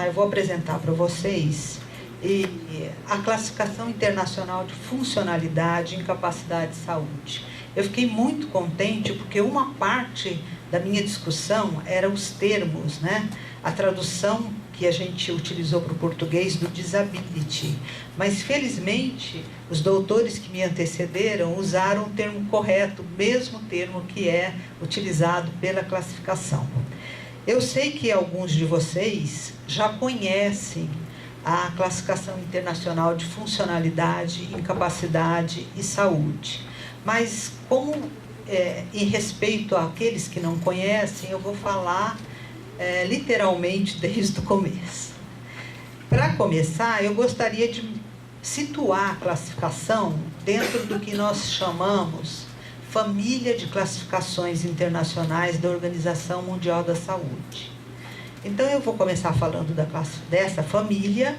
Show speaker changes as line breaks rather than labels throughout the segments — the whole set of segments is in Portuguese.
Eu vou apresentar para vocês a classificação internacional de funcionalidade, incapacidade e saúde. Eu fiquei muito contente porque uma parte da minha discussão era os termos, né? A tradução que a gente utilizou para o português do disability. Mas, felizmente, os doutores que me antecederam usaram o termo correto, o mesmo termo que é utilizado pela classificação. Eu sei que alguns de vocês já conhecem a classificação internacional de funcionalidade, incapacidade e saúde. Mas, em respeito àqueles que não conhecem, eu vou falar literalmente desde o começo. Para começar, eu gostaria de situar a classificação dentro do que nós chamamos família de classificações internacionais da Organização Mundial da Saúde. Então, eu vou começar falando dessa família,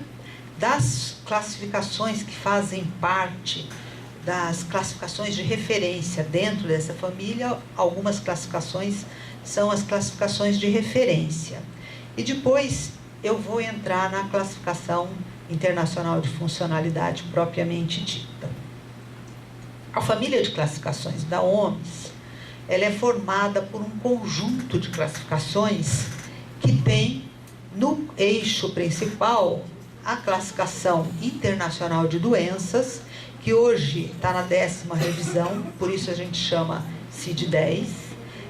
das classificações que fazem parte das classificações de referência dentro dessa família. Algumas classificações são as classificações de referência. E depois eu vou entrar na classificação internacional de funcionalidade propriamente dita. A família de classificações da OMS, ela é formada por um conjunto de classificações que tem no eixo principal a classificação internacional de doenças, que hoje está na 10ª revisão, por isso a gente chama CID-10.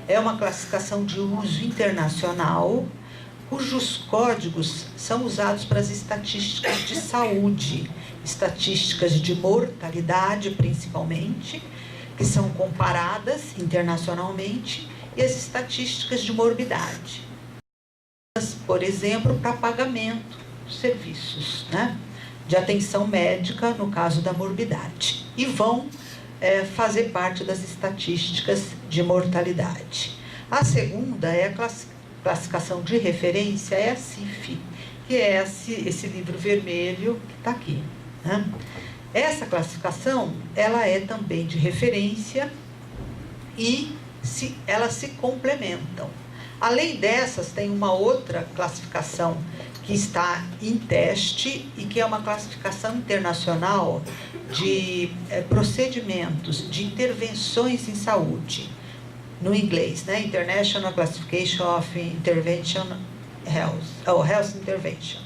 É uma classificação de uso internacional, cujos códigos são usados para as estatísticas de saúde, estatísticas de mortalidade, principalmente, que são comparadas internacionalmente, e as estatísticas de morbidade. Por exemplo, para pagamento dos serviços, né, de atenção médica, no caso da morbidade. E vão fazer parte das estatísticas de mortalidade. A segunda é a classificação de referência, é a CIF, que é esse livro vermelho que está aqui. Né? Essa classificação, ela é também de referência e elas se complementam. Além dessas, tem uma outra classificação que está em teste e que é uma classificação internacional de procedimentos, de intervenções em saúde, no inglês, né? International Classification of Intervention Health Intervention.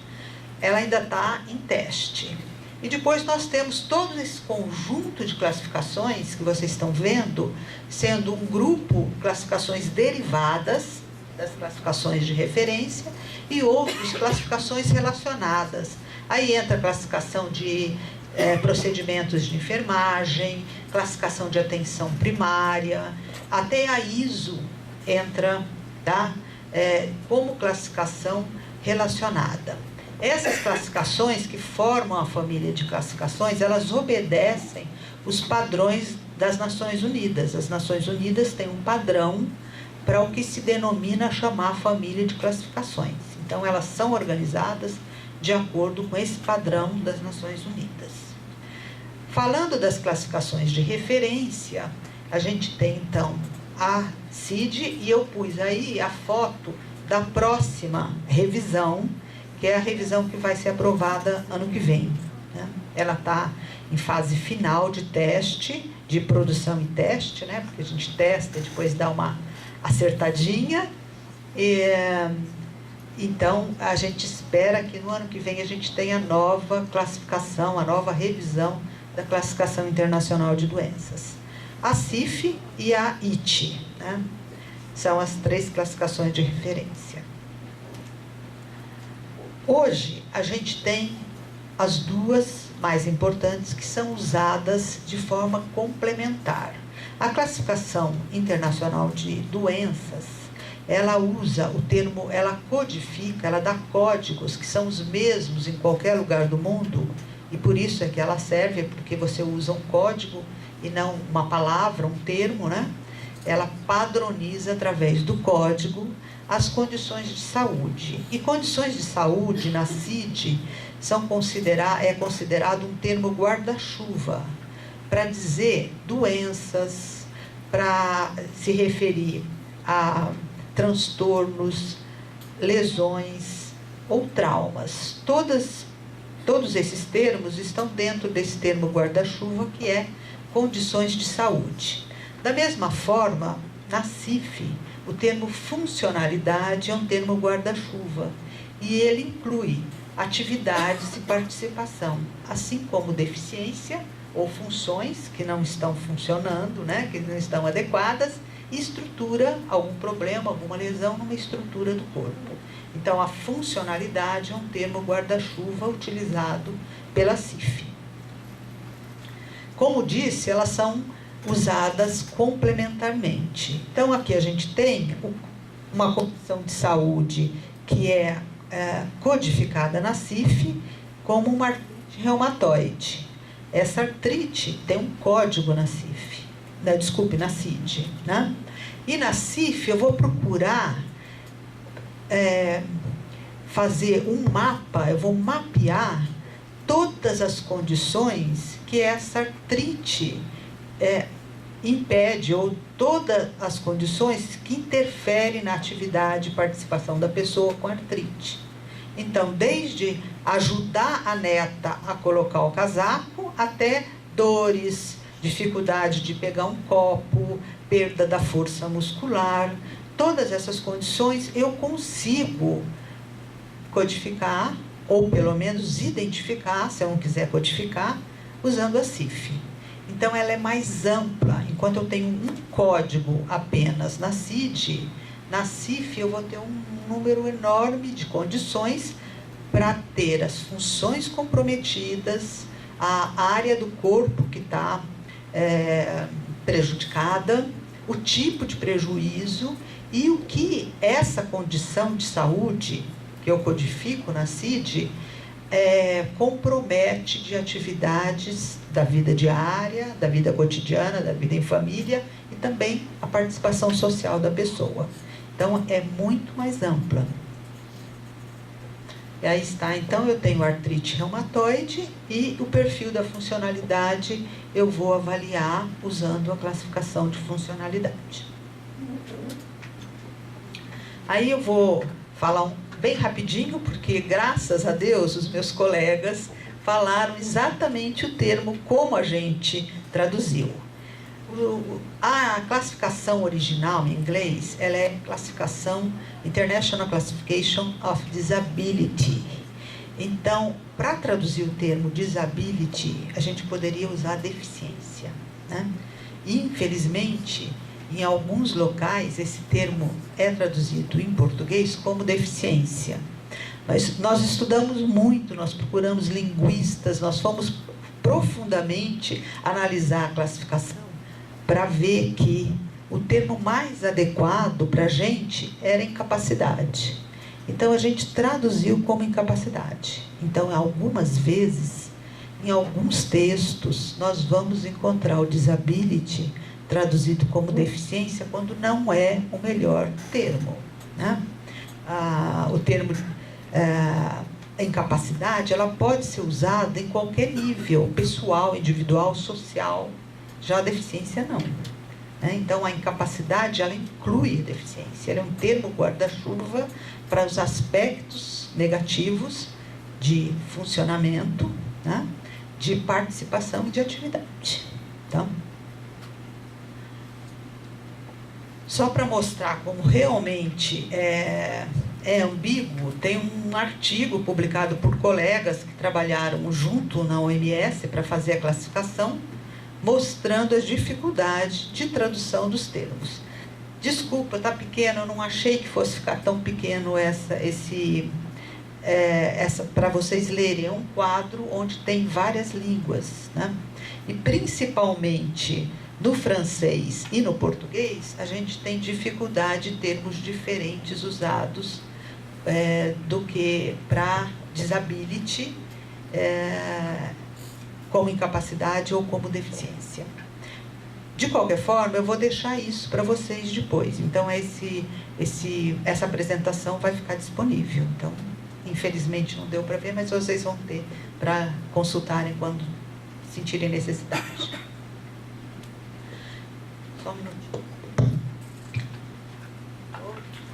Ela ainda está em teste. E depois nós temos todo esse conjunto de classificações que vocês estão vendo, sendo um grupo de classificações derivadas das classificações de referência e outras classificações relacionadas. Aí entra a classificação de procedimentos de enfermagem, classificação de atenção primária, até a ISO entra, tá? Como classificação relacionada. Essas classificações que formam a família de classificações, elas obedecem os padrões das Nações Unidas. As Nações Unidas têm um padrão para o que se denomina chamar família de classificações. Então, elas são organizadas de acordo com esse padrão das Nações Unidas. Falando das classificações de referência, a gente tem, então, a CID, e eu pus aí a foto da próxima revisão, que é a revisão que vai ser aprovada ano que vem. Né? Ela está em fase final de teste, de produção e teste, né? Porque a gente testa e depois dá uma acertadinha. Então, a gente espera que no ano que vem a gente tenha a nova classificação, a nova revisão da classificação internacional de doenças. A CIF e a IT, né? São as 3 classificações de referência. Hoje, a gente tem as 2 mais importantes que são usadas de forma complementar. A classificação internacional de doenças, ela usa o termo, ela codifica, ela dá códigos que são os mesmos em qualquer lugar do mundo, e por isso é que ela serve, porque você usa um código e não uma palavra, um termo, né? Ela padroniza através do código as condições de saúde. E condições de saúde, na CID, é considerado um termo guarda-chuva para dizer doenças, para se referir a transtornos, lesões ou traumas. Todos esses termos estão dentro desse termo guarda-chuva, que é condições de saúde. Da mesma forma, na CIF, o termo funcionalidade é um termo guarda-chuva e ele inclui atividades e participação, assim como deficiência ou funções que não estão funcionando, né, que não estão adequadas, e estrutura, algum problema, alguma lesão numa estrutura do corpo. Então, a funcionalidade é um termo guarda-chuva utilizado pela CIF. Como disse, elas são usadas complementarmente. Então, aqui a gente tem uma condição de saúde que é codificada na CIF como uma artrite reumatoide. Essa artrite tem um código na CIF, na CID, né? E na CIF eu vou procurar fazer um mapa, eu vou mapear todas as condições que essa artrite impede, ou todas as condições que interferem na atividade e participação da pessoa com artrite. Então, desde ajudar a neta a colocar o casaco, até dores, dificuldade de pegar um copo, perda da força muscular, todas essas condições eu consigo codificar, ou pelo menos identificar, se eu não quiser codificar, usando a CIF. Então, ela é mais ampla. Enquanto eu tenho um código apenas na CID, na CIF eu vou ter um número enorme de condições para ter as funções comprometidas, a área do corpo que está prejudicada, o tipo de prejuízo e o que essa condição de saúde que eu codifico na CID compromete de atividades da vida diária, da vida cotidiana, da vida em família e também a participação social da pessoa. Então, é muito mais ampla. E aí está, então, eu tenho artrite reumatoide e o perfil da funcionalidade eu vou avaliar usando a classificação de funcionalidade. Aí eu vou falar bem rapidinho, porque, graças a Deus, os meus colegas falaram exatamente o termo como a gente traduziu. A classificação original em inglês, ela é classificação International Classification of Disability. Então, para traduzir o termo disability, a gente poderia usar deficiência, né? Infelizmente, em alguns locais, esse termo é traduzido em português como deficiência. Mas nós estudamos muito, nós procuramos linguistas, nós fomos profundamente analisar a classificação para ver que o termo mais adequado para a gente era incapacidade. Então, a gente traduziu como incapacidade. Então, algumas vezes, em alguns textos, nós vamos encontrar o disability traduzido como deficiência, quando não é o melhor termo, né? O termo incapacidade, ela pode ser usada em qualquer nível, pessoal, individual, social. Já a deficiência não, né? Então, a incapacidade, ela inclui a deficiência. Ela é um termo guarda-chuva para os aspectos negativos de funcionamento, né? De participação e de atividade. Então, só para mostrar como realmente é ambíguo, tem um artigo publicado por colegas que trabalharam junto na OMS para fazer a classificação, mostrando as dificuldades de tradução dos termos. Desculpa, está pequeno, eu não achei que fosse ficar tão pequeno para vocês lerem. É um quadro onde tem várias línguas, né? E principalmente no francês e no português, a gente tem dificuldade de termos diferentes usados do que para disability, como incapacidade ou como deficiência. De qualquer forma, eu vou deixar isso para vocês depois. Então, essa apresentação vai ficar disponível. Então, infelizmente não deu para ver, mas vocês vão ter para consultarem quando sentirem necessidade. Só um minutinho.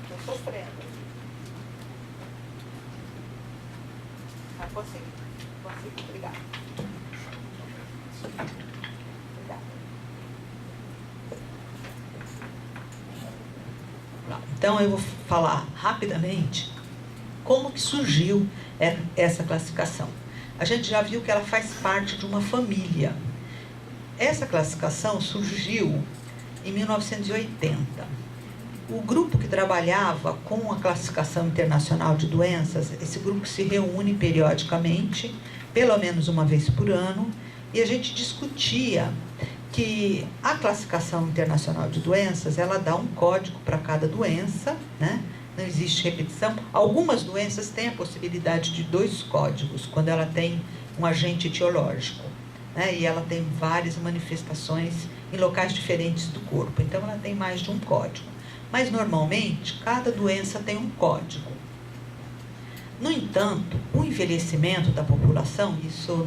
Estou sofrendo. Consigo. Obrigada. Então, eu vou falar rapidamente como que surgiu essa classificação. A gente já viu que ela faz parte de uma família. Essa classificação surgiu em 1980. O grupo que trabalhava com a classificação internacional de doenças, esse grupo se reúne periodicamente, pelo menos uma vez por ano, e a gente discutia que a classificação internacional de doenças, ela dá um código para cada doença, né? Não existe repetição. Algumas doenças têm a possibilidade de 2 códigos, quando ela tem um agente etiológico, né? E ela tem várias manifestações em locais diferentes do corpo, então ela tem mais de um código. Mas, normalmente, cada doença tem um código. No entanto, o envelhecimento da população, isso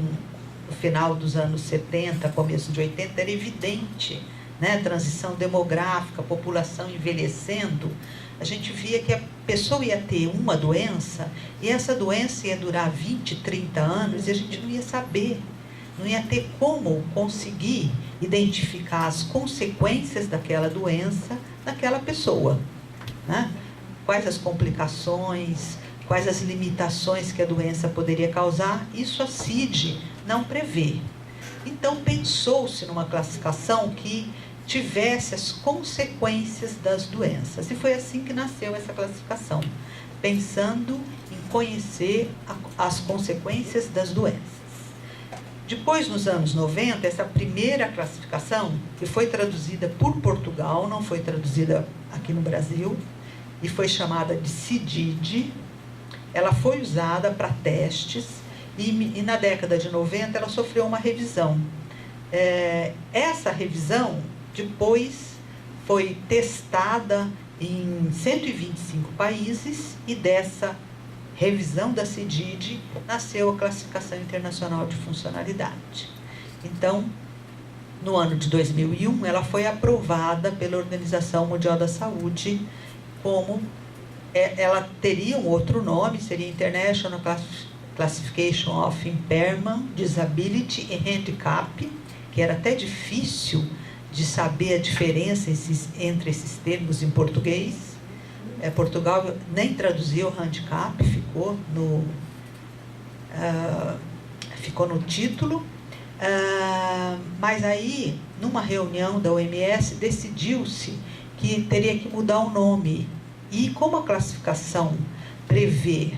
no final dos anos 70, começo de 80, era evidente, né? Transição demográfica, população envelhecendo, a gente via que a pessoa ia ter uma doença, e essa doença ia durar 20, 30 anos, e a gente não ia saber, não ia ter como conseguir identificar as consequências daquela doença naquela pessoa, né? Quais as complicações, quais as limitações que a doença poderia causar, isso a CID não prevê. Então, pensou-se numa classificação que tivesse as consequências das doenças. E foi assim que nasceu essa classificação, pensando em conhecer as consequências das doenças. Depois, nos anos 90, essa primeira classificação, que foi traduzida por Portugal, não foi traduzida aqui no Brasil, e foi chamada de CIDID, ela foi usada para testes, e na década de 90 ela sofreu uma revisão. Essa revisão, depois, foi testada em 125 países, e dessa revisão da CIDID nasceu a Classificação Internacional de Funcionalidade. Então, no ano de 2001, ela foi aprovada pela Organização Mundial da Saúde como... ela teria um outro nome, seria International Classification of Impairment, Disability and Handicap, que era até difícil de saber a diferença entre esses termos em português. Portugal nem traduziu handicap, ficou no título, mas aí, numa reunião da OMS, decidiu-se que teria que mudar o nome. E como a classificação prevê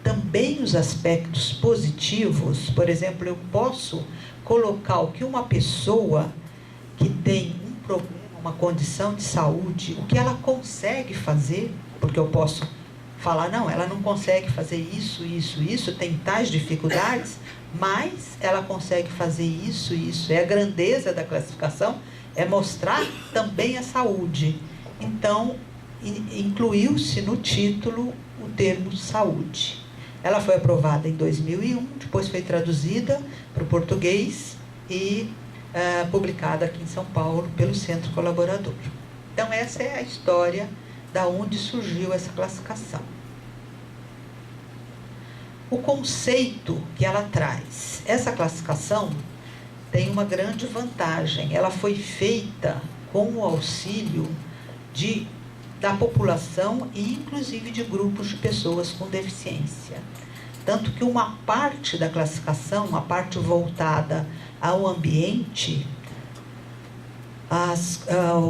também os aspectos positivos, por exemplo, eu posso colocar o que uma pessoa que tem um problema, uma condição de saúde, o que ela consegue fazer, porque eu posso falar, não, ela não consegue fazer isso, tem tais dificuldades, mas ela consegue fazer isso. É a grandeza da classificação, é mostrar também a saúde. Então, incluiu-se no título o termo saúde. Ela foi aprovada em 2001, depois foi traduzida para o português e publicada aqui em São Paulo pelo Centro Colaborador. Então, essa é a história da onde surgiu essa classificação. O conceito que ela traz. Essa classificação tem uma grande vantagem. Ela foi feita com o auxílio da população e, inclusive, de grupos de pessoas com deficiência. Tanto que uma parte da classificação, uma parte voltada ao ambiente,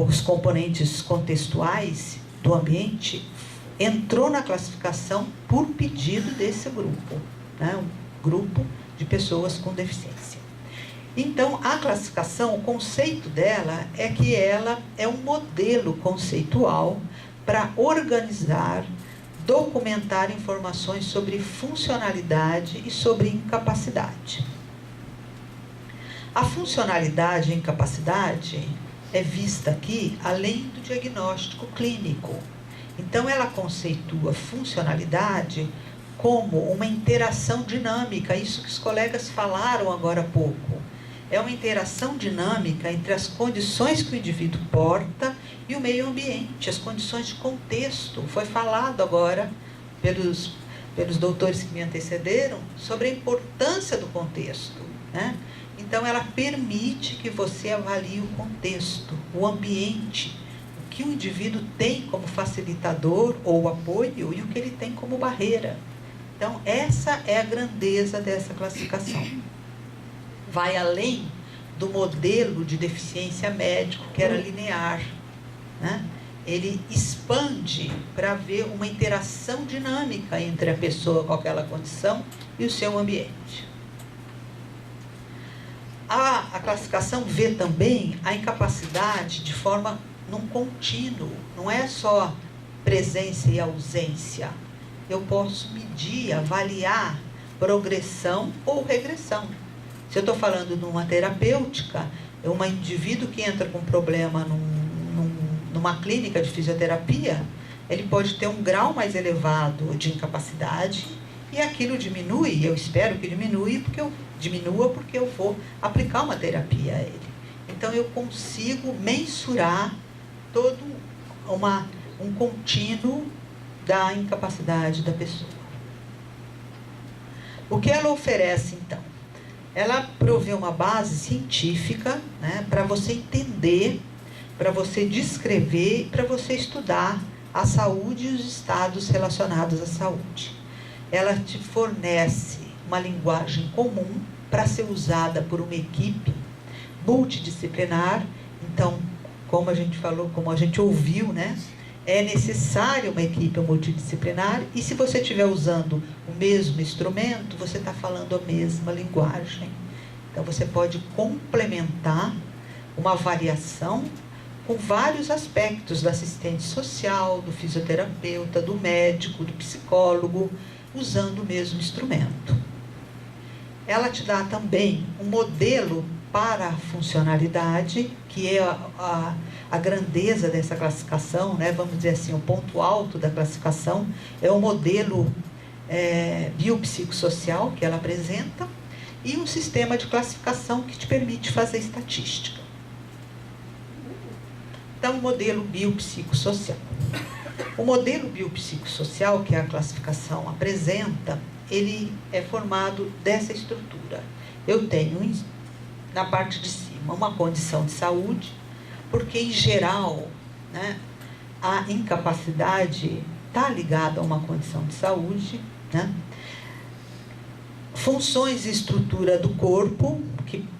os componentes contextuais do ambiente, entrou na classificação por pedido desse grupo, né? Um grupo de pessoas com deficiência. Então, a classificação, o conceito dela é que ela é um modelo conceitual para organizar, documentar informações sobre funcionalidade e sobre incapacidade. A funcionalidade e incapacidade é vista aqui além do diagnóstico clínico. Então, ela conceitua funcionalidade como uma interação dinâmica, isso que os colegas falaram agora há pouco. É uma interação dinâmica entre as condições que o indivíduo porta e o meio ambiente, as condições de contexto. Foi falado agora pelos doutores que me antecederam sobre a importância do contexto, né? Então, ela permite que você avalie o contexto, o ambiente, o que o indivíduo tem como facilitador ou apoio e o que ele tem como barreira. Então, essa é a grandeza dessa classificação. Vai além do modelo de deficiência médico, que era linear, né? Ele expande para ver uma interação dinâmica entre a pessoa com aquela condição e o seu ambiente. A classificação vê também a incapacidade de forma num contínuo, não é só presença e ausência. Eu posso medir, avaliar progressão ou regressão. Se eu estou falando de uma terapêutica, é um indivíduo que entra com problema numa clínica de fisioterapia, ele pode ter um grau mais elevado de incapacidade e aquilo diminui, eu espero que diminua porque eu vou aplicar uma terapia a ele. Então, eu consigo mensurar todo um contínuo da incapacidade da pessoa. O que ela oferece, então? Ela provê uma base científica, né, para você entender, para você descrever, para você estudar a saúde e os estados relacionados à saúde. Ela te fornece uma linguagem comum para ser usada por uma equipe multidisciplinar. Então, como a gente falou, como a gente ouviu, né, é necessário uma equipe multidisciplinar, e se você estiver usando o mesmo instrumento, você está falando a mesma linguagem. Então, você pode complementar uma avaliação com vários aspectos do assistente social, do fisioterapeuta, do médico, do psicólogo, usando o mesmo instrumento. Ela te dá também um modelo para a funcionalidade, que é a grandeza dessa classificação, né? Vamos dizer assim, o ponto alto da classificação é o modelo biopsicossocial que ela apresenta e um sistema de classificação que te permite fazer estatística. Então, o modelo biopsicossocial. O modelo biopsicossocial que a classificação apresenta, ele é formado dessa estrutura. Eu tenho, na parte de cima, uma condição de saúde, porque, em geral, né, a incapacidade está ligada a uma condição de saúde, né? Funções e estrutura do corpo,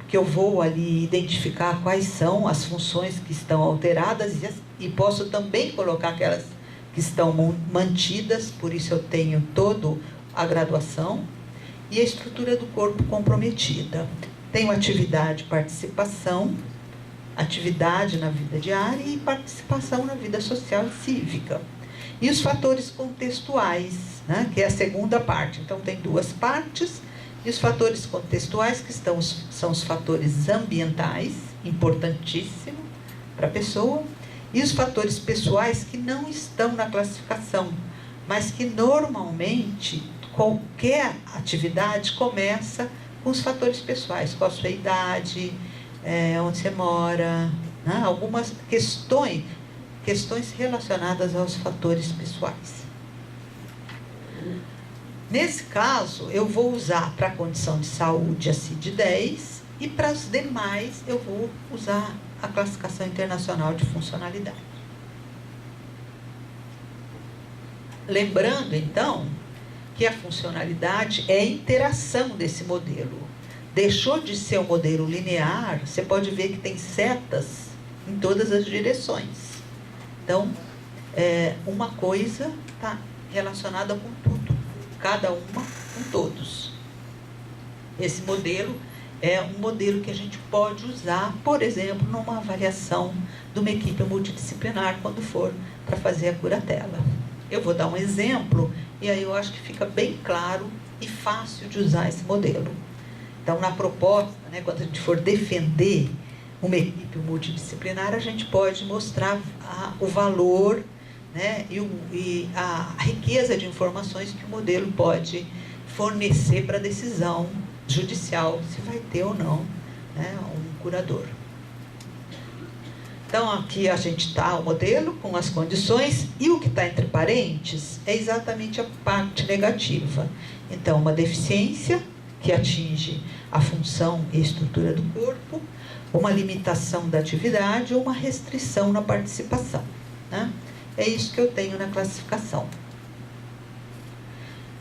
que eu vou ali identificar quais são as funções que estão alteradas e posso também colocar aquelas que estão mantidas, por isso eu tenho toda a graduação, e a estrutura do corpo comprometida. Tenho atividade e participação, atividade na vida diária e participação na vida social e cívica. E os fatores contextuais, né, que é a segunda parte. Então, tem duas partes. E os fatores contextuais, que são os fatores ambientais, importantíssimo para a pessoa, e os fatores pessoais que não estão na classificação, mas que normalmente qualquer atividade começa com os fatores pessoais, com a sua idade, onde você mora, né? Algumas questões relacionadas aos fatores pessoais. Nesse caso, eu vou usar para a condição de saúde a CID-10 e para os demais eu vou usar a classificação internacional de funcionalidade. Lembrando, então, que a funcionalidade é a interação desse modelo. Deixou de ser um modelo linear, você pode ver que tem setas em todas as direções. Então, uma coisa está relacionada com tudo, cada uma com todos. Esse modelo é um modelo que a gente pode usar, por exemplo, numa avaliação de uma equipe multidisciplinar, quando for para fazer a curatela. Eu vou dar um exemplo, e aí eu acho que fica bem claro e fácil de usar esse modelo. Então, na proposta, né, quando a gente for defender uma equipe multidisciplinar, a gente pode mostrar o valor, né, e a riqueza de informações que o modelo pode fornecer para a decisão judicial, se vai ter ou não, né, um curador. Então, aqui a gente está o modelo com as condições, e o que está entre parênteses é exatamente a parte negativa. Então, uma deficiência que atinge a função e estrutura do corpo, uma limitação da atividade ou uma restrição na participação, né? É isso que eu tenho na classificação.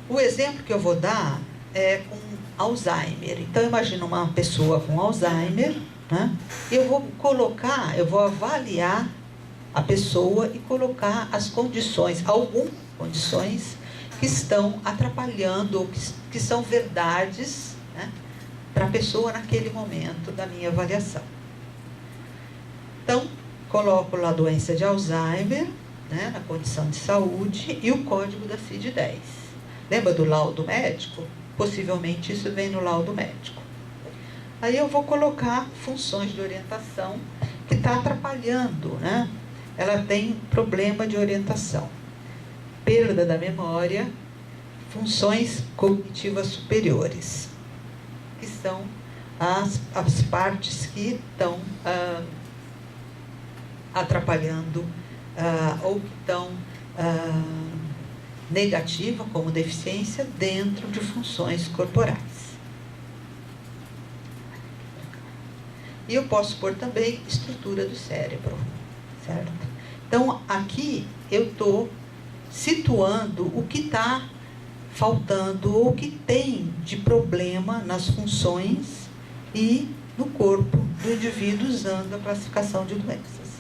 O exemplo que eu vou dar é com Alzheimer. Então, imagina uma pessoa com Alzheimer, né? Eu vou avaliar a pessoa e colocar as condições, algumas condições que estão atrapalhando, ou que são verdades, né, para a pessoa naquele momento da minha avaliação. Então, coloco lá a doença de Alzheimer, né, na condição de saúde, e o código da CID-10. Lembra do laudo médico? Possivelmente isso vem no laudo médico. Aí eu vou colocar funções de orientação que está atrapalhando, né? Ela tem problema de orientação, perda da memória, funções cognitivas superiores, que são as partes que estão atrapalhando ou que estão negativa, como deficiência, dentro de funções corporais. E eu posso pôr também estrutura do cérebro, certo? Então, aqui eu estou situando o que está faltando ou o que tem de problema nas funções e no corpo do indivíduo usando a classificação de doenças.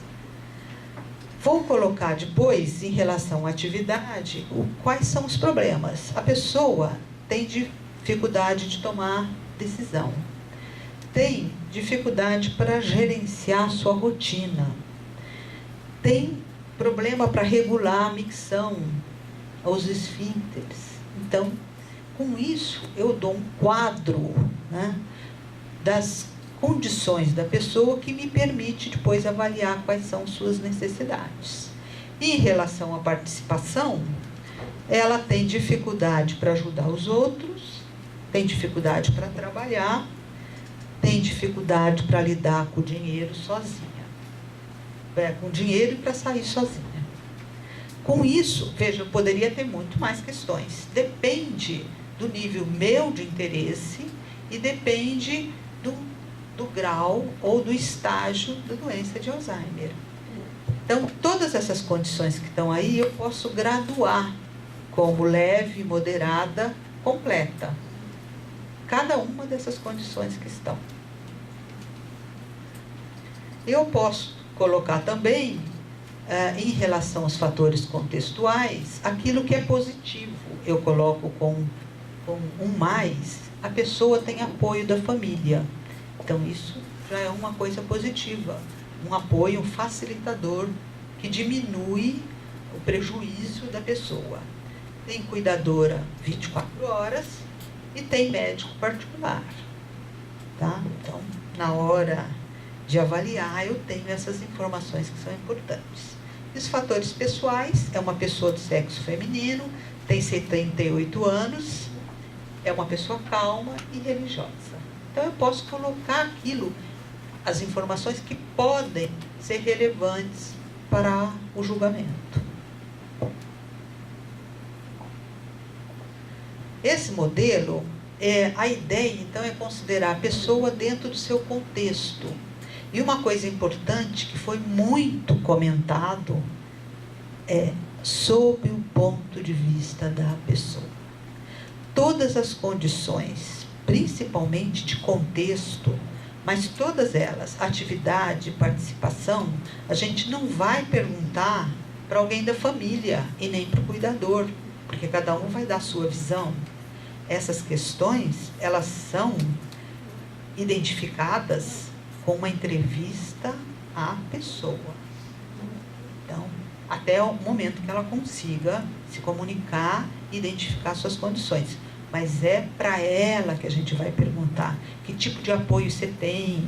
Vou colocar depois, em relação à atividade, quais são os problemas. A pessoa tem dificuldade de tomar decisão, tem dificuldade para gerenciar sua rotina, tem problema para regular a micção, os esfíncteres. Então, com isso, eu dou um quadro, né, das condições da pessoa que me permite depois avaliar quais são suas necessidades. E em relação à participação, ela tem dificuldade para ajudar os outros, tem dificuldade para trabalhar, tem dificuldade para lidar com o dinheiro sozinha, com o dinheiro e para sair sozinha. Com isso, veja, eu poderia ter muito mais questões. Depende do nível meu de interesse e depende do grau ou do estágio da doença de Alzheimer. Então, todas essas condições que estão aí, eu posso graduar como leve, moderada, completa. Cada uma dessas condições que estão. Eu posso colocar também, em relação aos fatores contextuais, aquilo que é positivo. Eu coloco com um mais, a pessoa tem apoio da família. Então, isso já é uma coisa positiva. Um apoio, um facilitador que diminui o prejuízo da pessoa. Tem cuidadora 24 horas e tem médico particular. Tá? Então, na hora de avaliar, eu tenho essas informações que são importantes. E os fatores pessoais, é uma pessoa do sexo feminino, tem 78 anos, é uma pessoa calma e religiosa. Então, eu posso colocar aquilo, as informações que podem ser relevantes para o julgamento. Esse modelo, a ideia, então, é considerar a pessoa dentro do seu contexto. E uma coisa importante que foi muito comentado é sob o ponto de vista da pessoa. Todas as condições, principalmente de contexto, mas todas elas, atividade, participação, a gente não vai perguntar para alguém da família e nem para o cuidador, porque cada um vai dar a sua visão. Essas questões, elas são identificadas com uma entrevista à pessoa. Então, até o momento que ela consiga se comunicar e identificar suas condições. Mas é para ela que a gente vai perguntar que tipo de apoio você tem,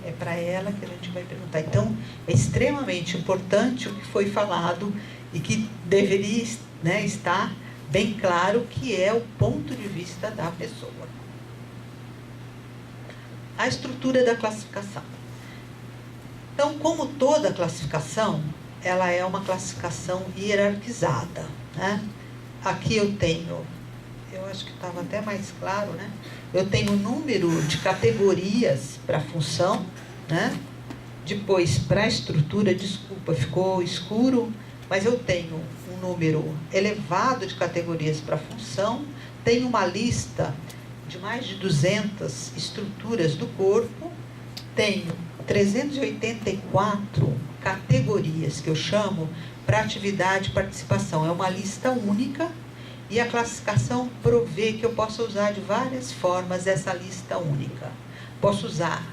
É para ela que a gente vai perguntar. Então, é extremamente importante o que foi falado e que deveria, né, estar bem claro que é o ponto de vista da pessoa. A estrutura da classificação. Então, como toda classificação, ela é uma classificação hierarquizada, né? Aqui eu tenho, eu acho que estava até mais claro, né? Eu tenho o número de categorias para a função, né? Depois, para a estrutura, desculpa, ficou escuro, mas eu tenho um número elevado de categorias para a função, tenho uma lista de mais de 200 estruturas do corpo, tenho 384 categorias que eu chamo para atividade e participação. É uma lista única e a classificação provê que eu posso usar de várias formas essa lista única. Posso usar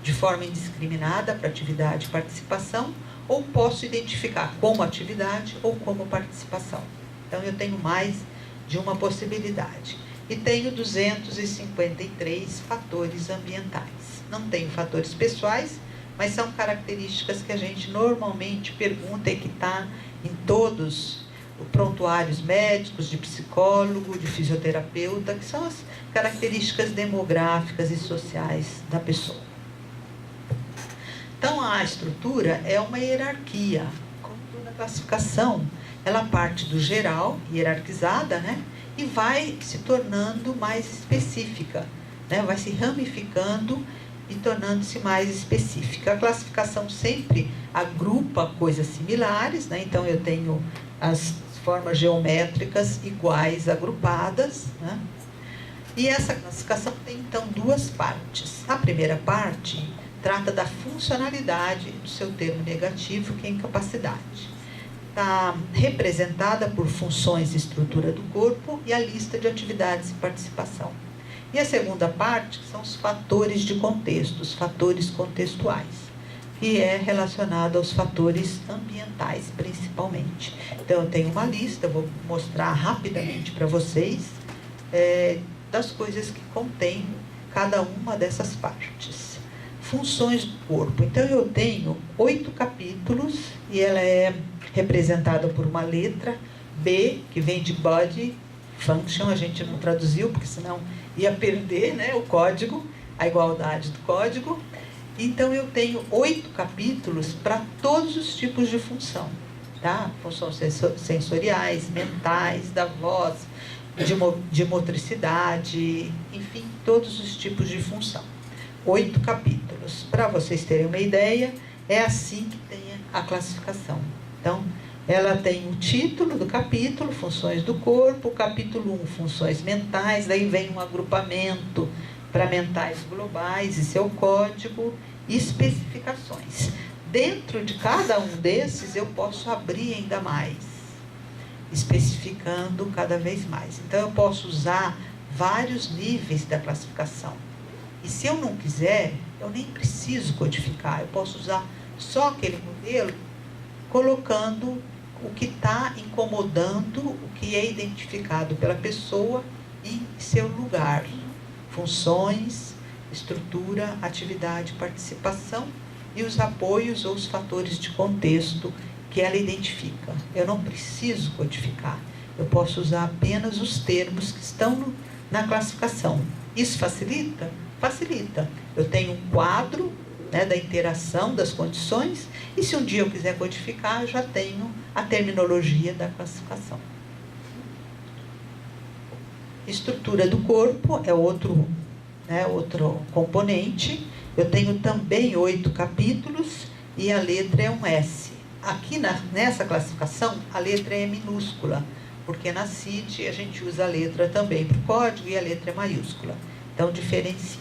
de forma indiscriminada para atividade e participação, ou posso identificar como atividade ou como participação. Então, eu tenho mais de uma possibilidade. E tenho 253 fatores ambientais. Não tenho fatores pessoais, mas são características que a gente normalmente pergunta e que está em todos os prontuários médicos, de psicólogo, de fisioterapeuta, que são as características demográficas e sociais da pessoa. Então, a estrutura é uma hierarquia. Como toda classificação, ela parte do geral, hierarquizada, né? E vai se tornando mais específica, né? Vai se ramificando e tornando-se mais específica. A classificação sempre agrupa coisas similares, né? Então, eu tenho as formas geométricas iguais agrupadas, né? E essa classificação tem, então, duas partes. A primeira parte trata da funcionalidade do seu termo negativo, que é incapacidade. Está representada por funções e estrutura do corpo e a lista de atividades e participação. E a segunda parte são os fatores de contexto, os fatores contextuais, que é relacionado aos fatores ambientais, principalmente. Então, eu tenho uma lista, vou mostrar rapidamente para vocês, das coisas que contém cada uma dessas partes. Funções do corpo. Então, eu tenho 8 capítulos e ela é representada por uma letra B, que vem de Body Function. A gente não traduziu, porque senão ia perder, né, o código, a igualdade do código. Então, eu tenho 8 capítulos para todos os tipos de função, tá? Funções sensoriais, mentais, da voz, de motricidade, enfim, todos os tipos de função. 8 capítulos. Para vocês terem uma ideia, é assim que tem a classificação. Então, ela tem o título do capítulo, funções do corpo, capítulo 1, funções mentais, daí vem um agrupamento para mentais globais e seu código e especificações. Dentro de cada um desses, eu posso abrir ainda mais, especificando cada vez mais. Então, eu posso usar vários níveis da classificação. E se eu não quiser, eu nem preciso codificar. Eu posso usar só aquele modelo, colocando o que está incomodando, o que é identificado pela pessoa em seu lugar. Funções, estrutura, atividade, participação e os apoios ou os fatores de contexto que ela identifica. Eu não preciso codificar. Eu posso usar apenas os termos que estão na classificação. Isso facilita? Facilita. Eu tenho um quadro, né, da interação das condições, e se um dia eu quiser codificar, eu já tenho a terminologia da classificação. Estrutura do corpo é outro componente. Eu tenho também 8 capítulos e a letra é um S. Aqui nessa classificação, a letra é minúscula, porque na CID a gente usa a letra também para o código e a letra é maiúscula. Então, diferencia.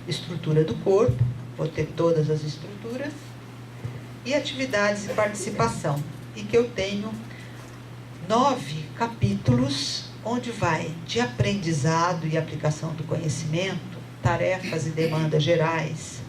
Estrutura do corpo, vou ter todas as estruturas, e atividades e participação, e que eu tenho 9 capítulos, onde vai de aprendizado e aplicação do conhecimento, tarefas e demandas gerais,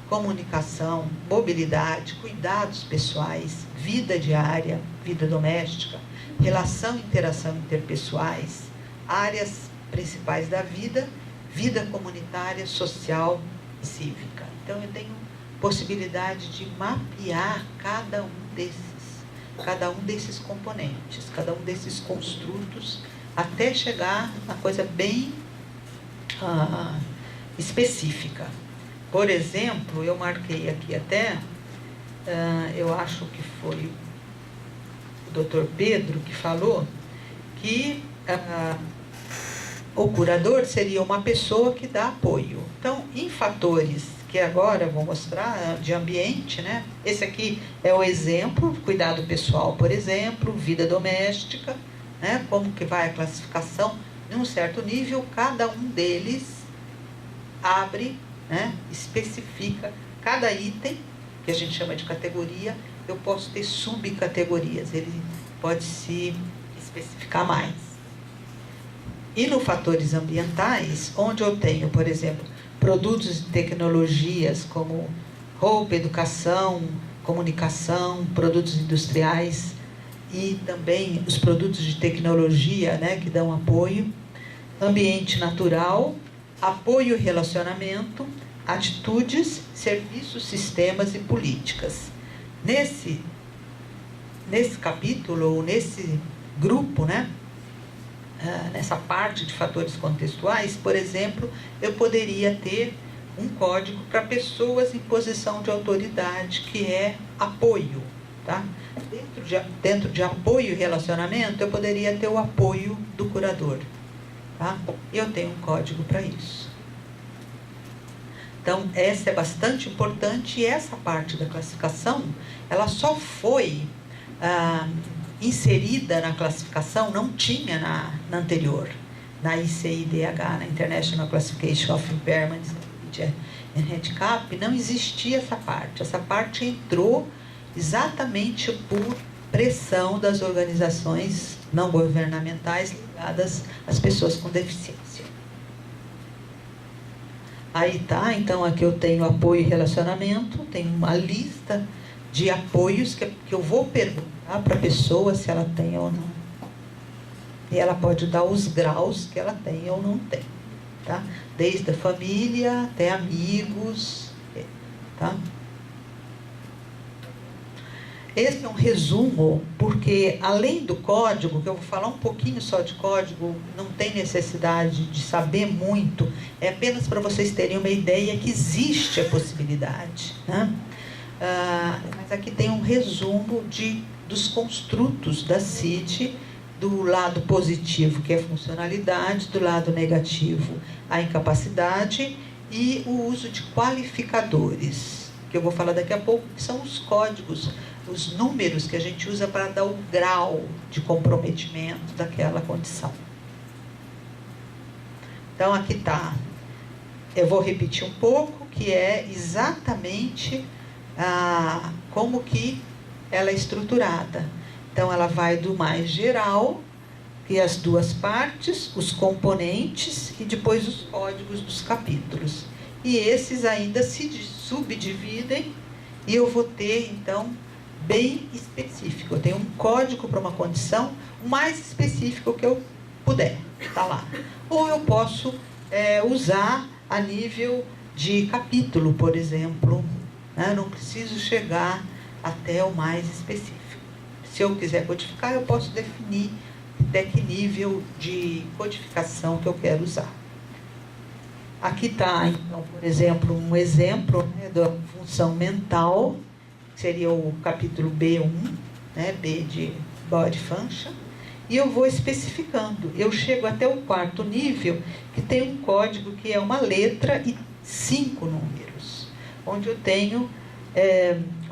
comunicação, mobilidade, cuidados pessoais, vida diária, vida doméstica, relação e interação interpessoais, áreas principais da vida, vida comunitária, social, cívica. Então, eu tenho possibilidade de mapear cada um desses componentes, cada um desses construtos, até chegar a coisa bem específica. Por exemplo, eu marquei aqui até, eu acho que foi o Dr. Pedro que falou que o curador seria uma pessoa que dá apoio. Então, em fatores que agora eu vou mostrar de ambiente, né? Esse aqui é o exemplo, cuidado pessoal, por exemplo, vida doméstica, né? Como que vai a classificação. Em um certo nível, cada um deles abre, né? Especifica cada item, que a gente chama de categoria. Eu posso ter subcategorias, ele pode se especificar mais. E no fatores ambientais, onde eu tenho, por exemplo, produtos e tecnologias como roupa, educação, comunicação, produtos industriais e também os produtos de tecnologia, né, que dão apoio, ambiente natural, apoio e relacionamento, atitudes, serviços, sistemas e políticas. Nesse capítulo, ou nesse grupo, né, nessa parte de fatores contextuais, por exemplo, eu poderia ter um código para pessoas em posição de autoridade, que é apoio. Tá? Dentro de apoio e relacionamento, eu poderia ter o apoio do curador. Tá? Eu tenho um código para isso. Então, essa é bastante importante, e essa parte da classificação, ela só foi inserida na classificação, não tinha na anterior, na ICIDH, na International Classification of Impairments and Handicap, não existia essa parte. Essa parte entrou exatamente por pressão das organizações não governamentais ligadas às pessoas com deficiência. Aí tá, então aqui eu tenho apoio e relacionamento, tenho uma lista de apoios que eu vou perguntar para a pessoa se ela tem ou não. E ela pode dar os graus que ela tem ou não tem. Tá? Desde a família até amigos. Tá? Esse é um resumo, porque além do código, que eu vou falar um pouquinho só de código, não tem necessidade de saber muito, é apenas para vocês terem uma ideia que existe a possibilidade. Né? Mas aqui tem um resumo dos construtos da CID, do lado positivo, que é a funcionalidade, do lado negativo, a incapacidade, e o uso de qualificadores, que eu vou falar daqui a pouco, que são os códigos, os números que a gente usa para dar o grau de comprometimento daquela condição. Então, aqui está. Eu vou repetir um pouco, que é exatamente como que ela é estruturada. Então, ela vai do mais geral, que é as duas partes, os componentes e depois os códigos dos capítulos. E esses ainda se subdividem, e eu vou ter, então, bem específico. Eu tenho um código para uma condição, o mais específico que eu puder, está lá. Ou eu posso usar a nível de capítulo, por exemplo. Né? Não preciso chegar até o mais específico. Se eu quiser codificar, eu posso definir até que nível de codificação que eu quero usar. Aqui está, então, por exemplo, um exemplo, né, da função mental, que seria o capítulo B1, né, B de Body Function, e eu vou especificando. Eu chego até o quarto nível, que tem um código que é uma letra e 5 números, onde eu tenho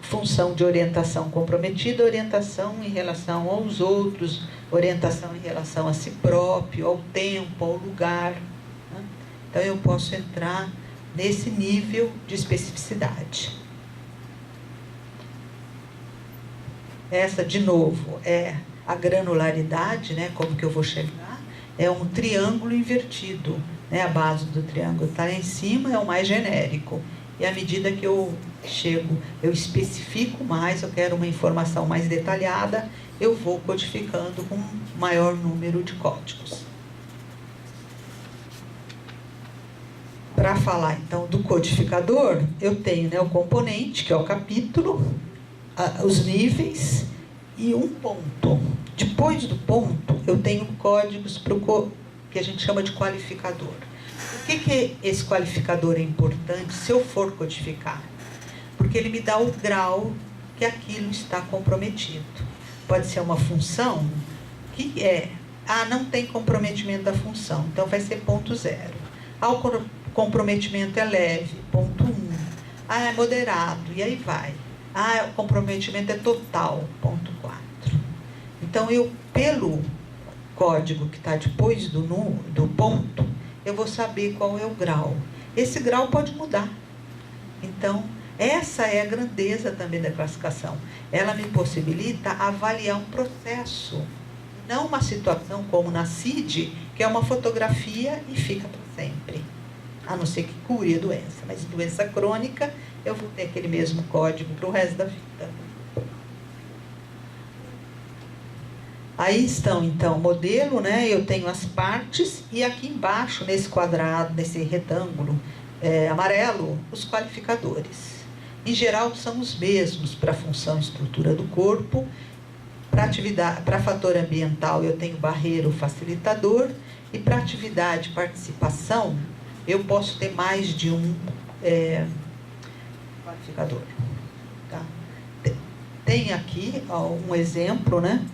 função de orientação comprometida, orientação em relação aos outros, orientação em relação a si próprio, ao tempo, ao lugar. Né? Então, eu posso entrar nesse nível de especificidade. Essa, de novo, é a granularidade, né? Como que eu vou chegar? É um triângulo invertido. Né? A base do triângulo está lá em cima, é o mais genérico. E à medida que eu chego, eu especifico mais, eu quero uma informação mais detalhada, eu vou codificando com um maior número de códigos. para falar então do codificador, eu tenho, né, o componente, que é o capítulo, os níveis e um ponto. Depois do ponto, eu tenho códigos para o que a gente chama de qualificador. Por que esse qualificador é importante se eu for codificar? Porque ele me dá o grau que aquilo está comprometido. Pode ser uma função que não tem comprometimento da função, então vai ser ponto 0. O comprometimento é leve, ponto 1. É moderado, e aí vai. O comprometimento é total, ponto 4. Então, pelo código que está depois do ponto, eu vou saber qual é o grau. Esse grau pode mudar. Então, essa é a grandeza também da classificação. Ela me possibilita avaliar um processo, não uma situação como na CID, que é uma fotografia e fica para sempre. A não ser que cure a doença. Mas doença crônica, eu vou ter aquele mesmo código para o resto da vida. Aí estão, então, o modelo, né? Eu tenho as partes e aqui embaixo, nesse quadrado, nesse retângulo amarelo, os qualificadores. Em geral, são os mesmos para a função e estrutura do corpo. Para fator ambiental, eu tenho barreira ou facilitador. E para atividade e participação, eu posso ter mais de um qualificador. Tá? Tem aqui um exemplo, né?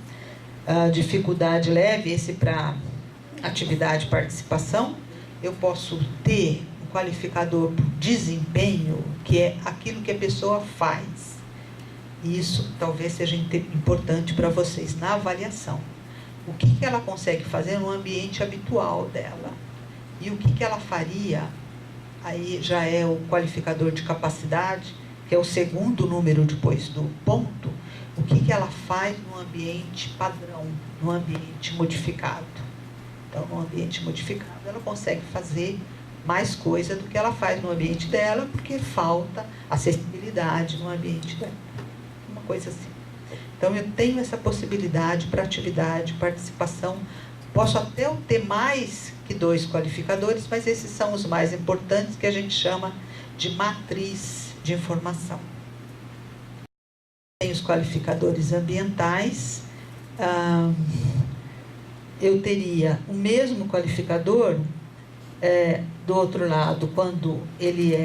Dificuldade leve, esse para atividade e participação. Eu posso ter um qualificador por desempenho, que é aquilo que a pessoa faz. E isso talvez seja importante para vocês na avaliação. O que ela consegue fazer no ambiente habitual dela. E o que ela faria, aí já é o qualificador de capacidade, que é o segundo número depois do ponto. O que ela faz no ambiente padrão, no ambiente modificado. Então, no ambiente modificado, ela consegue fazer mais coisa do que ela faz no ambiente dela, porque falta acessibilidade no ambiente dela. Uma coisa assim. Então, eu tenho essa possibilidade para atividade, participação. Posso até ter mais que 2 qualificadores, mas esses são os mais importantes, que a gente chama de matriz de informação. Tem os qualificadores ambientais. Eu teria o mesmo qualificador do outro lado, quando ele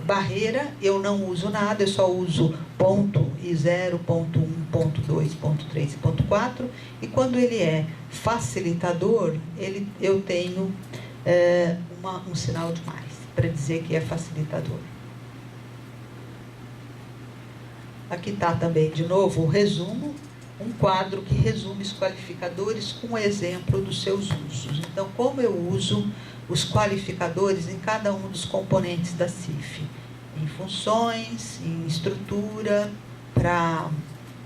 barreira, eu não uso nada, eu só uso ponto e 0, ponto 1, ponto 2, ponto 3 e ponto 4. E quando ele é facilitador, eu tenho um sinal de mais, para dizer que é facilitador. Aqui está também, de novo, o resumo, um quadro que resume os qualificadores com exemplo dos seus usos. Então, como eu uso os qualificadores em cada um dos componentes da CIF? Em funções, em estrutura, para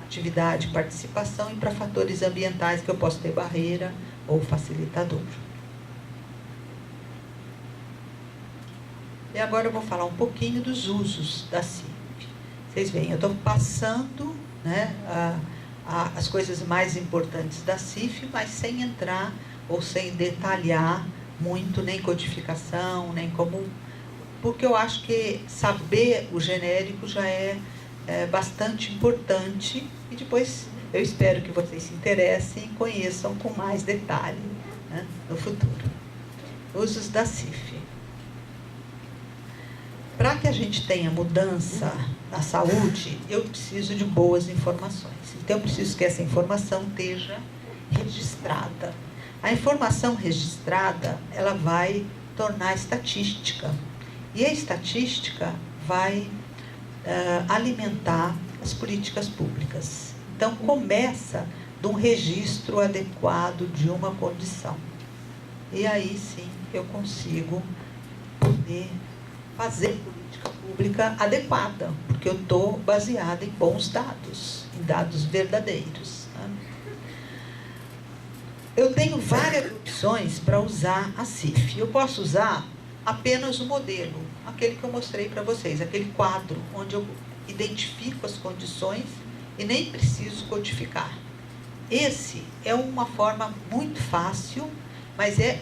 atividade e participação e para fatores ambientais, que eu posso ter barreira ou facilitador. E agora eu vou falar um pouquinho dos usos da CIF. Vocês veem, eu estou passando, né, as coisas mais importantes da CIF, mas sem entrar ou sem detalhar muito, nem codificação, nem como... Porque eu acho que saber o genérico já é bastante importante, e depois eu espero que vocês se interessem e conheçam com mais detalhe, né, no futuro. Usos da CIF. Para que a gente tenha mudança na saúde, eu preciso de boas informações. Então, eu preciso que essa informação esteja registrada. A informação registrada, ela vai tornar estatística. E a estatística vai alimentar as políticas públicas. Então, começa de um registro adequado de uma condição. E aí, sim, eu consigo poder fazer política pública adequada, porque eu estou baseada em bons dados, em dados verdadeiros. Né? Eu tenho várias opções para usar a CIF. Eu posso usar apenas o modelo, aquele que eu mostrei para vocês, aquele quadro onde eu identifico as condições e nem preciso codificar. Esse é uma forma muito fácil, mas é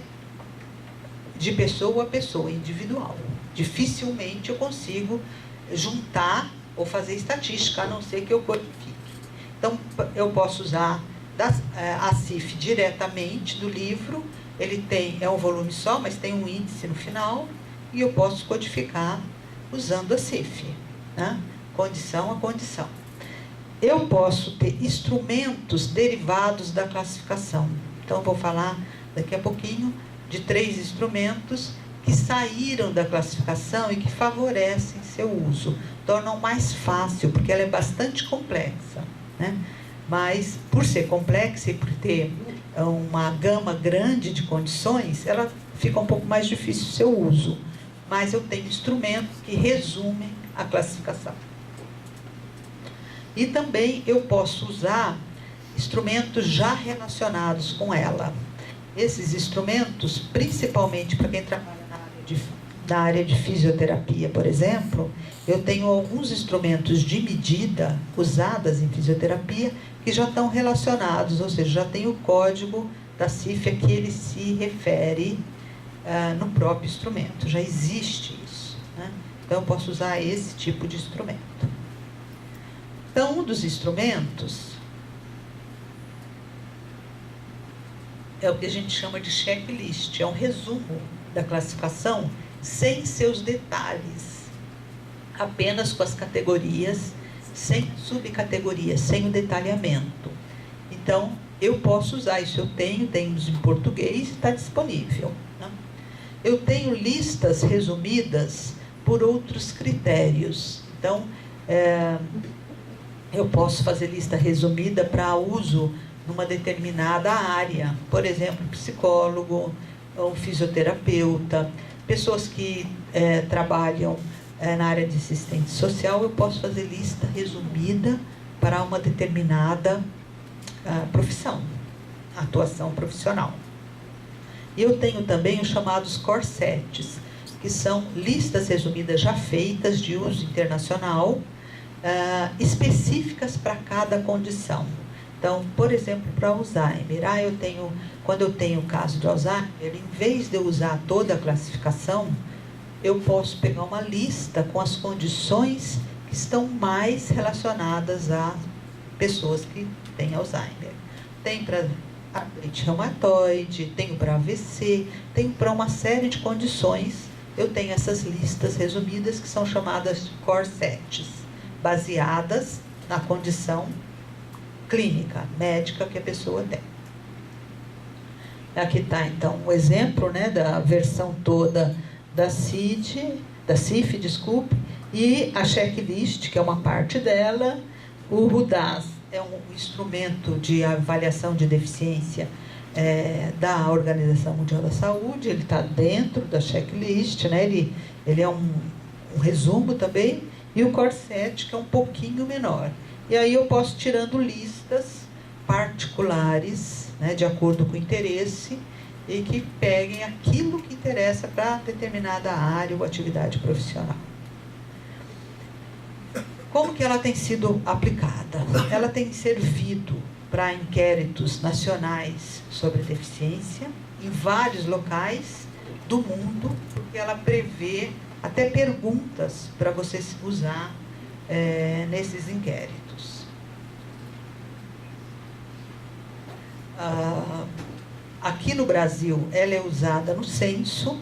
de pessoa a pessoa, individual. Dificilmente eu consigo juntar ou fazer estatística, a não ser que eu codifique. Então, eu posso usar a CIF diretamente do livro. Ele é um volume só, mas tem um índice no final, e eu posso codificar usando a CIF, né? Condição a condição. Eu posso ter instrumentos derivados da classificação. Então, eu vou falar daqui a pouquinho de 3 instrumentos que saíram da classificação e que favorecem seu uso, tornam mais fácil, porque ela é bastante complexa, né? Mas, por ser complexa e por ter uma gama grande de condições, ela fica um pouco mais difícil o seu uso. Mas eu tenho instrumentos que resumem a classificação. E também eu posso usar instrumentos já relacionados com ela. Esses instrumentos, principalmente para quem trabalha na área de fisioterapia, por exemplo, eu tenho alguns instrumentos de medida usadas em fisioterapia que já estão relacionados, ou seja, já tem o código da CIF a que ele se refere no próprio instrumento. Já existe isso, né? Então, eu posso usar esse tipo de instrumento. Então, um dos instrumentos é o que a gente chama de checklist. É um resumo da classificação sem seus detalhes, apenas com as categorias, sem subcategorias, sem o detalhamento. Então, eu posso usar isso. Eu tenho em português, está disponível, né? Eu tenho listas resumidas por outros critérios. Então, eu posso fazer lista resumida para uso numa determinada área. Por exemplo, psicólogo, ou fisioterapeuta, pessoas que trabalham na área de assistente social. Eu posso fazer lista resumida para uma determinada profissão, atuação profissional. E eu tenho também os chamados core sets, que são listas resumidas já feitas de uso internacional, específicas para cada condição. Então, por exemplo, para Alzheimer, quando eu tenho o caso de Alzheimer, em vez de eu usar toda a classificação, eu posso pegar uma lista com as condições que estão mais relacionadas a pessoas que têm Alzheimer. Tem para artrite reumatoide, tenho para AVC, tenho para uma série de condições. Eu tenho essas listas resumidas que são chamadas de core sets, baseadas na condição clínica, médica que a pessoa tem. Aqui está, então, o exemplo, né, da versão toda da CIF, e a checklist, que é uma parte dela. O RUDAS é um instrumento de avaliação de deficiência da Organização Mundial da Saúde. Ele está dentro da checklist, né? Ele é um resumo também. E o core set, que é um pouquinho menor. E aí eu posso tirando listas particulares, né, de acordo com o interesse, e que peguem aquilo que interessa para determinada área ou atividade profissional. Como que ela tem sido aplicada? Ela tem servido para inquéritos nacionais sobre deficiência em vários locais do mundo, porque ela prevê até perguntas para você usar nesses inquéritos. Aqui no Brasil, ela é usada no censo.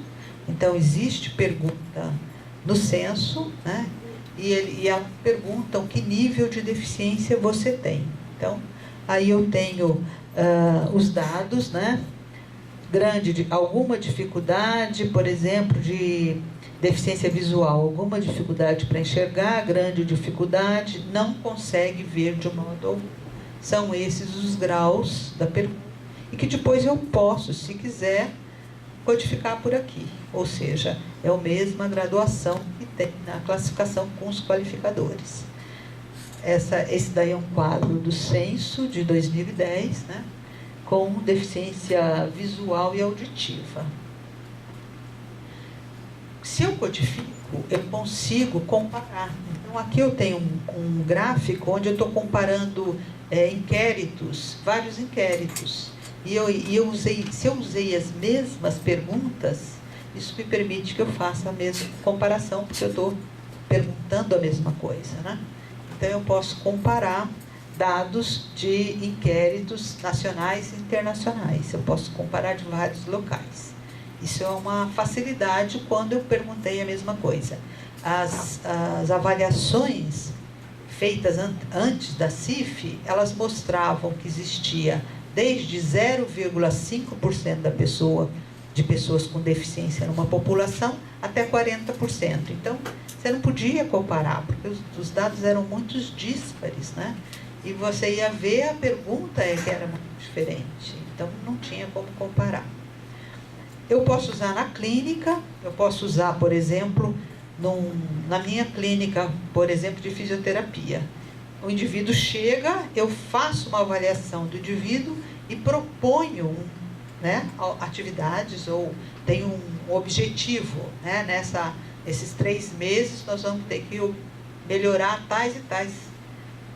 Então, existe pergunta no censo, né? E ela pergunta que nível de deficiência você tem. Então, aí eu tenho os dados, né? Alguma dificuldade, por exemplo, de deficiência visual, alguma dificuldade para enxergar, grande dificuldade, não consegue ver de modo algum. São esses os graus da pergunta. E que depois eu posso, se quiser, codificar por aqui. Ou seja, é a mesma graduação que tem na classificação com os qualificadores. Esse daí é um quadro do censo de 2010, né, com deficiência visual e auditiva. Se eu codifico, eu consigo comparar. Então, aqui eu tenho um gráfico onde eu estou comparando inquéritos, vários inquéritos. Se eu usei as mesmas perguntas, isso me permite que eu faça a mesma comparação, porque eu estou perguntando a mesma coisa, né? Então, eu posso comparar dados de inquéritos nacionais e internacionais. Eu posso comparar de vários locais. Isso é uma facilidade quando eu perguntei a mesma coisa. As avaliações feitas antes da CIF, elas mostravam que existia desde 0,5% de pessoas com deficiência numa população até 40%. Então, você não podia comparar, porque os dados eram muito díspares, né? E você ia ver, a pergunta que era muito diferente. Então, não tinha como comparar. Eu posso usar na clínica, eu posso usar, por exemplo, na minha clínica, por exemplo, de fisioterapia. O indivíduo chega, eu faço uma avaliação do indivíduo e proponho, né, atividades, ou tenho um objetivo, né, nesses 3 meses nós vamos ter que melhorar tais e tais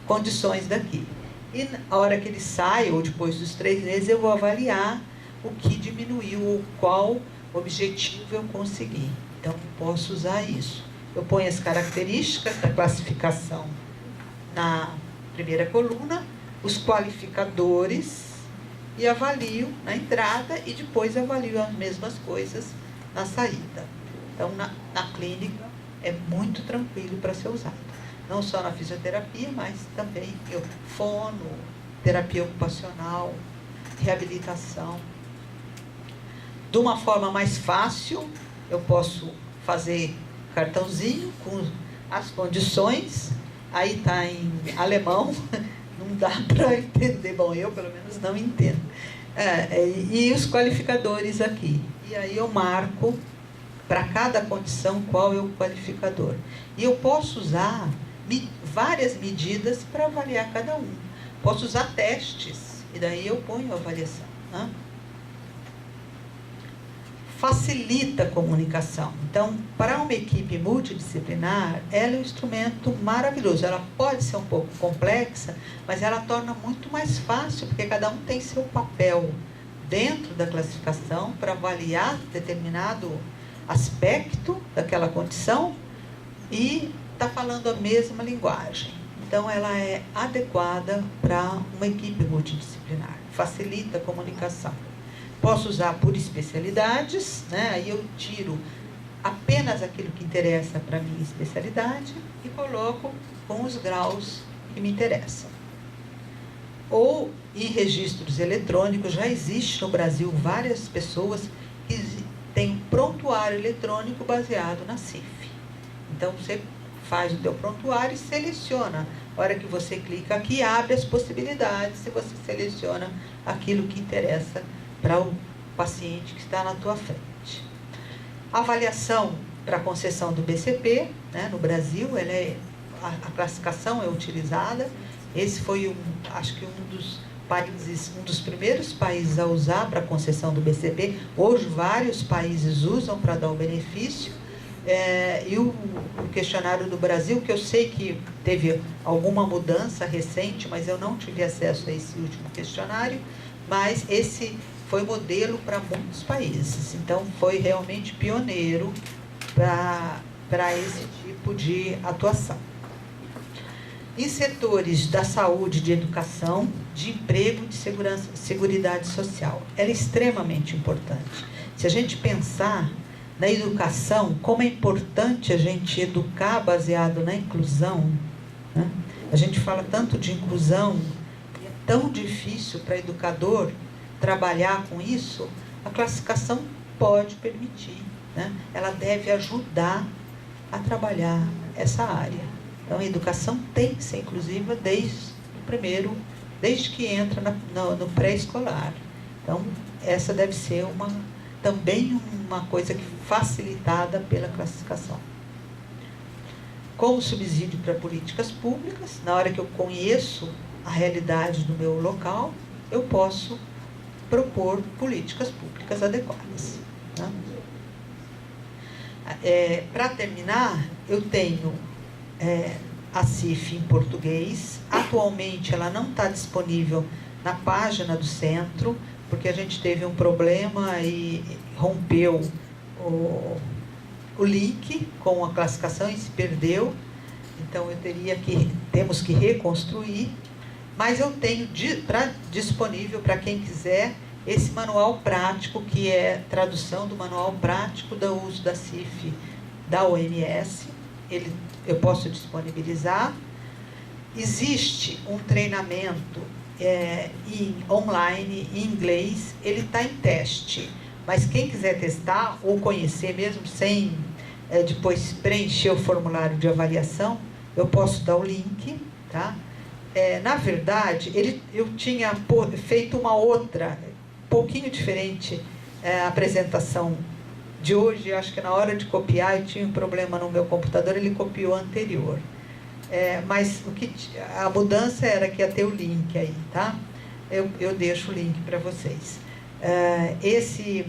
condições daqui. E na hora que ele sai, ou depois dos 3 meses, eu vou avaliar o que diminuiu, ou qual objetivo eu consegui. Então, eu posso usar isso. Eu ponho as características da classificação na primeira coluna, os qualificadores, e avalio na entrada, e depois avalio as mesmas coisas na saída. Então, na clínica, é muito tranquilo para ser usado. Não só na fisioterapia, mas também fono, terapia ocupacional, reabilitação. De uma forma mais fácil, eu posso fazer cartãozinho com as condições, aí está em alemão, não dá para entender, bom, eu pelo menos não entendo. E os qualificadores aqui, e aí eu marco para cada condição qual é o qualificador. E eu posso usar várias medidas para avaliar cada um. Posso usar testes, e daí eu ponho a avaliação, né? Facilita a comunicação. Então, para uma equipe multidisciplinar, ela é um instrumento maravilhoso. Ela pode ser um pouco complexa, mas ela torna muito mais fácil, porque cada um tem seu papel dentro da classificação para avaliar determinado aspecto daquela condição e está falando a mesma linguagem. Então, ela é adequada para uma equipe multidisciplinar. Facilita a comunicação. Posso usar por especialidades, né? Aí eu tiro apenas aquilo que interessa para a minha especialidade e coloco com os graus que me interessam. Ou em registros eletrônicos, já existe no Brasil várias pessoas que têm um prontuário eletrônico baseado na CIF. Então, você faz o teu prontuário e seleciona. A hora que você clica aqui, abre as possibilidades e você seleciona aquilo que interessa para o paciente que está na tua frente. A avaliação para a concessão do BCP, né, no Brasil, a classificação é utilizada. Esse foi, acho que um dos primeiros países a usar para a concessão do BCP. Hoje, vários países usam para dar o benefício. E o questionário do Brasil, que eu sei que teve alguma mudança recente, mas eu não tive acesso a esse último questionário, mas esse foi modelo para muitos países. Então, foi realmente pioneiro para esse tipo de atuação. Em setores da saúde, de educação, de emprego, de seguridade social. Ela é extremamente importante. Se a gente pensar na educação, como é importante a gente educar baseado na inclusão, né? A gente fala tanto de inclusão, e é tão difícil para educador trabalhar com isso. A classificação pode permitir, né? Ela deve ajudar a trabalhar essa área. Então, a educação tem que ser inclusiva desde que entra no pré-escolar. Então, essa deve ser também uma coisa facilitada pela classificação. Como subsídio para políticas públicas, na hora que eu conheço a realidade do meu local, eu posso propor políticas públicas adequadas, né? Para terminar, eu tenho a CIF em português. Atualmente ela não está disponível na página do centro, porque a gente teve um problema e rompeu o link com a classificação e se perdeu, então temos que reconstruir, mas eu tenho disponível para quem quiser esse manual prático, que é tradução do manual prático do uso da CIF da OMS. Eu posso disponibilizar. Existe um treinamento online em inglês, ele está em teste, mas quem quiser testar ou conhecer mesmo sem depois preencher o formulário de avaliação, eu posso dar o link, tá? Na verdade, eu tinha feito uma outra, um pouquinho diferente, apresentação de hoje. Acho que na hora de copiar eu tinha um problema no meu computador, ele copiou a anterior. Mas a mudança era que ia ter o link aí, tá? Eu deixo o link para vocês. Esse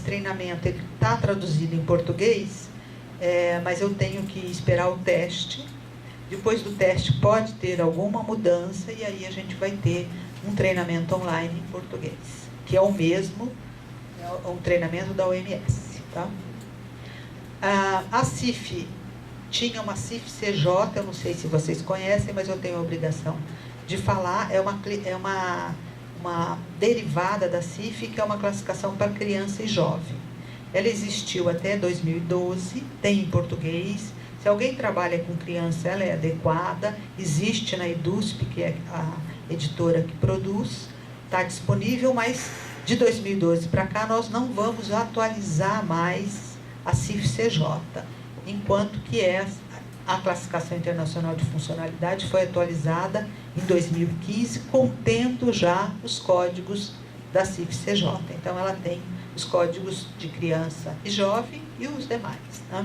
treinamento está traduzido em português, mas eu tenho que esperar o teste. Depois do teste pode ter alguma mudança e aí a gente vai ter um treinamento online em português, que é o mesmo, um treinamento da OMS, tá? A CIF tinha uma CIF-CJ, eu não sei se vocês conhecem, mas eu tenho a obrigação de falar. É uma derivada da CIF, que é uma classificação para criança e jovem. Ela existiu até 2012, tem em português. Se alguém trabalha com criança, ela é adequada. Existe na EDUSP, que é a editora que produz, está disponível, mas de 2012 para cá nós não vamos atualizar mais a CIF-CJ, enquanto que a Classificação Internacional de Funcionalidade foi atualizada em 2015, contendo já os códigos da CIF-CJ. Então, ela tem os códigos de criança e jovem e os demais, né?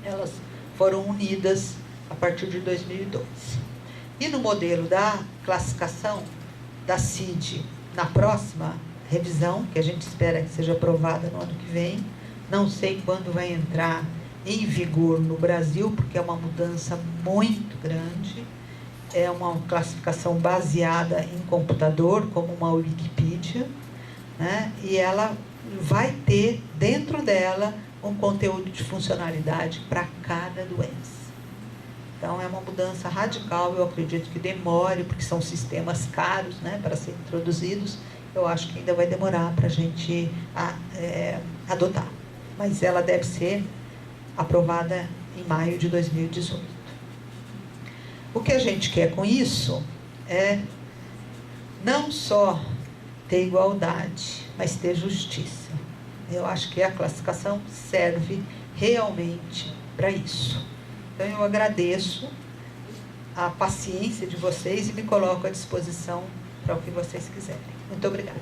Elas foram unidas a partir de 2012. E no modelo da classificação da CID, na próxima revisão, que a gente espera que seja aprovada no ano que vem, não sei quando vai entrar em vigor no Brasil, porque é uma mudança muito grande, é uma classificação baseada em computador, como uma Wikipedia, né? E ela vai ter dentro dela um conteúdo de funcionalidade para cada doença. Então, é uma mudança radical, eu acredito que demore, porque são sistemas caros, né, para serem introduzidos. Eu acho que ainda vai demorar para a gente adotar. Mas ela deve ser aprovada em maio de 2018. O que a gente quer com isso é não só ter igualdade, mas ter justiça. Eu acho que a classificação serve realmente para isso. Então, eu agradeço a paciência de vocês e me coloco à disposição para o que vocês quiserem. Muito obrigada.